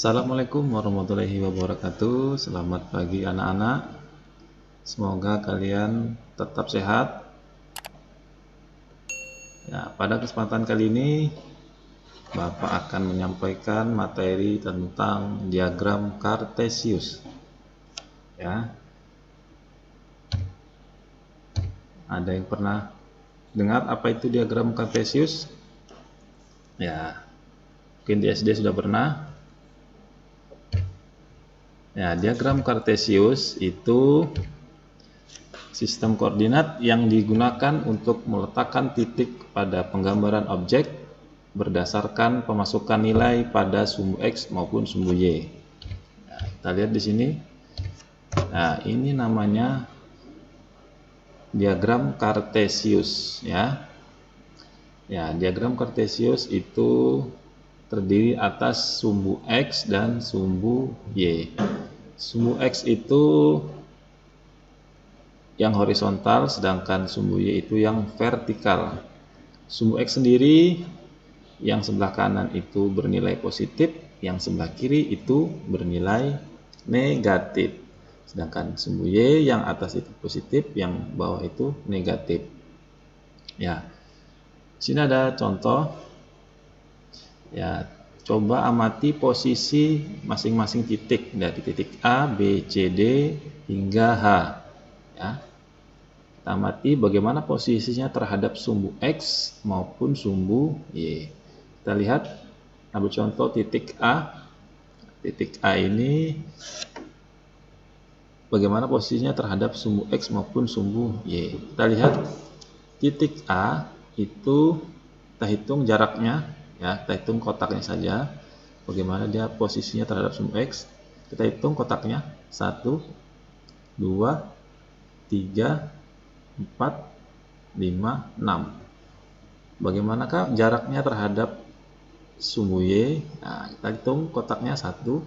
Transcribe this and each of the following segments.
Assalamualaikum warahmatullahi wabarakatuh. Selamat pagi anak-anak. Semoga kalian tetap sehat. Ya, pada kesempatan kali ini Bapak akan menyampaikan materi tentang diagram Cartesius. Ya. Ada yang pernah dengar apa itu diagram Cartesius? Ya. Mungkin di SD sudah pernah. Ya, diagram Cartesius itu sistem koordinat yang digunakan untuk meletakkan titik pada penggambaran objek berdasarkan pemasukan nilai pada sumbu X maupun sumbu Y. Nah, kita lihat di sini. Nah, ini namanya diagram Cartesius, ya. Ya, diagram Cartesius itu terdiri atas sumbu X dan sumbu Y. Sumbu X itu yang horizontal, sedangkan sumbu Y itu yang vertikal. Sumbu X sendiri yang sebelah kanan itu bernilai positif, yang sebelah kiri itu bernilai negatif. Sedangkan sumbu Y yang atas itu positif, yang bawah itu negatif. Ya. Sini ada contoh. Ya, coba amati posisi masing-masing titik dari titik A, B, C, D hingga H. Ya. Kita amati bagaimana posisinya terhadap sumbu X maupun sumbu Y. Kita lihat, ambil contoh titik A. Titik A ini bagaimana posisinya terhadap sumbu X maupun sumbu Y. Kita lihat titik A itu kita hitung jaraknya, ya, kita hitung kotaknya saja. Bagaimana dia posisinya terhadap sumbu X? Kita hitung kotaknya 1, 2, 3, 4, 5, 6. Bagaimanakah jaraknya terhadap sumbu Y? Nah, kita hitung kotaknya 1,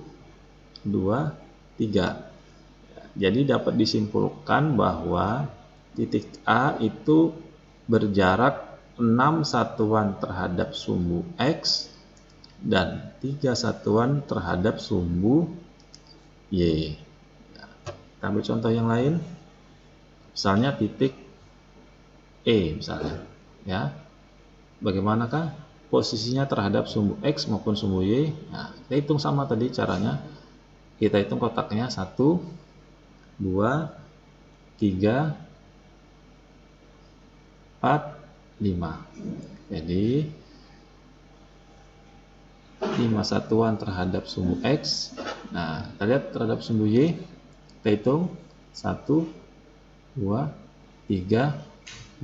2, 3. Jadi dapat disimpulkan bahwa titik A itu berjarak 6 satuan terhadap sumbu X dan 3 satuan terhadap sumbu Y. Kita ambil contoh yang lain. Misalnya titik E misalnya, ya. Bagaimanakah posisinya terhadap sumbu X maupun sumbu Y? Nah, kita hitung sama tadi caranya. Kita hitung kotaknya 1, 2, 3, 4, 5. Jadi 5 satuan terhadap sumbu X. Nah, kita lihat terhadap sumbu Y. Kita hitung 1, 2, 3,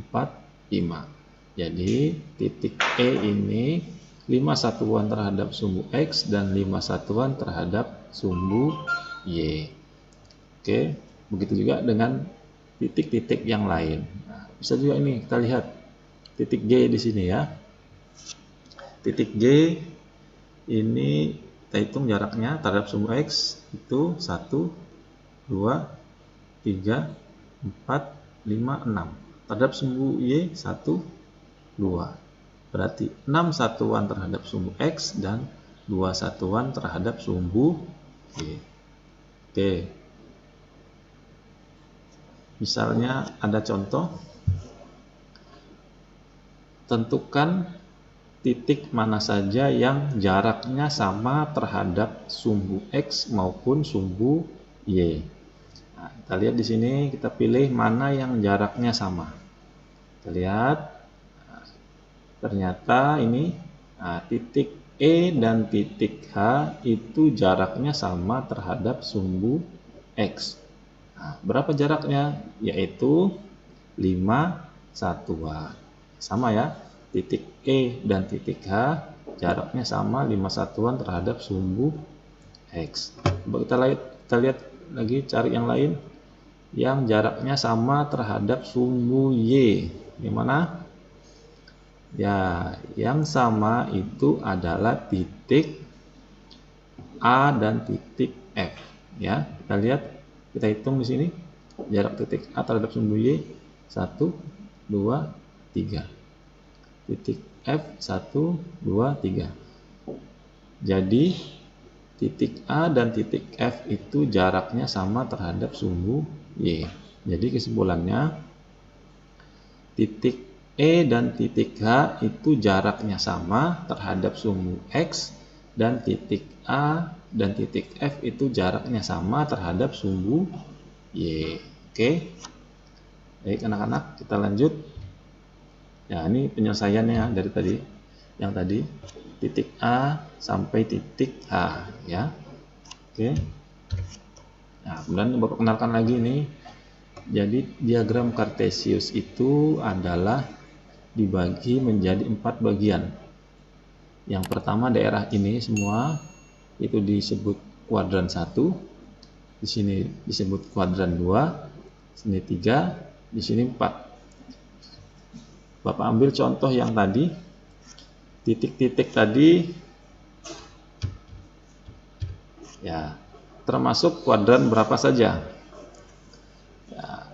4, 5. Jadi titik E ini 5 satuan terhadap sumbu X dan 5 satuan terhadap sumbu Y. Oke, begitu juga dengan titik-titik yang lain. Nah, bisa juga ini kita lihat titik G di sini, ya. Titik G ini kita hitung jaraknya terhadap sumbu X itu 1, 2, 3, 4, 5, 6. Terhadap sumbu Y 1, 2. Berarti 6 satuan terhadap sumbu X dan 2 satuan terhadap sumbu Y. Oke. Misalnya ada contoh. Tentukan titik mana saja yang jaraknya sama terhadap sumbu X maupun sumbu Y. Nah, kita lihat di sini, kita pilih mana yang jaraknya sama. Kita lihat, nah, ternyata ini titik E dan titik H itu jaraknya sama terhadap sumbu X. Nah, berapa jaraknya? Yaitu 5 satuan. Sama, ya, titik E dan titik H jaraknya sama 5 satuan terhadap sumbu X. Coba kita lihat lagi, cari yang lain yang jaraknya sama terhadap sumbu Y. Gimana? Ya, yang sama itu adalah titik A dan titik F. Ya, kita lihat, kita hitung di sini jarak titik A terhadap sumbu Y 1, 2, 3. Titik F 1, 2, 3. Jadi titik A dan titik F itu jaraknya sama terhadap sumbu Y. Jadi kesimpulannya, titik E dan titik H itu jaraknya sama terhadap sumbu X, dan titik A dan titik F itu jaraknya sama terhadap sumbu Y. Oke. Baik anak-anak, kita lanjut. Ya, ini penyelesaiannya dari tadi. Yang tadi titik A sampai titik H, ya. Oke. Nah, kemudian Bapak kenalkan lagi nih. Jadi diagram Cartesius itu adalah dibagi menjadi 4 bagian. Yang pertama daerah ini semua itu disebut kuadran 1, di sini disebut kuadran 2, sini 3, di sini 4. Bapak ambil contoh yang tadi, titik-titik tadi ya termasuk kuadran berapa saja. Ya,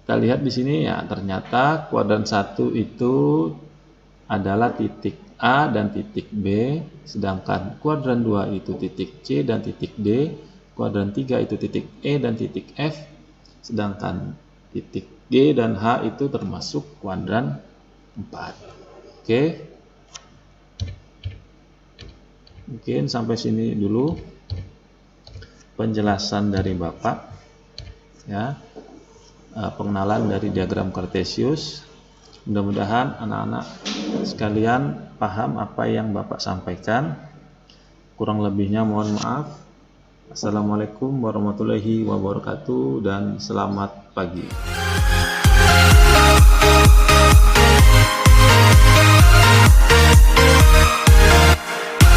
kita lihat di sini ya, ternyata kuadran 1 itu adalah titik A dan titik B, sedangkan kuadran 2 itu titik C dan titik D, kuadran 3 itu titik E dan titik F, sedangkan titik G dan H itu termasuk kuadran 4. Oke. Mungkin sampai sini dulu penjelasan dari Bapak, ya, pengenalan dari diagram Cartesius. Mudah-mudahan anak-anak sekalian paham apa yang Bapak sampaikan. Kurang lebihnya mohon maaf. Assalamualaikum warahmatullahi wabarakatuh dan selamat pagi.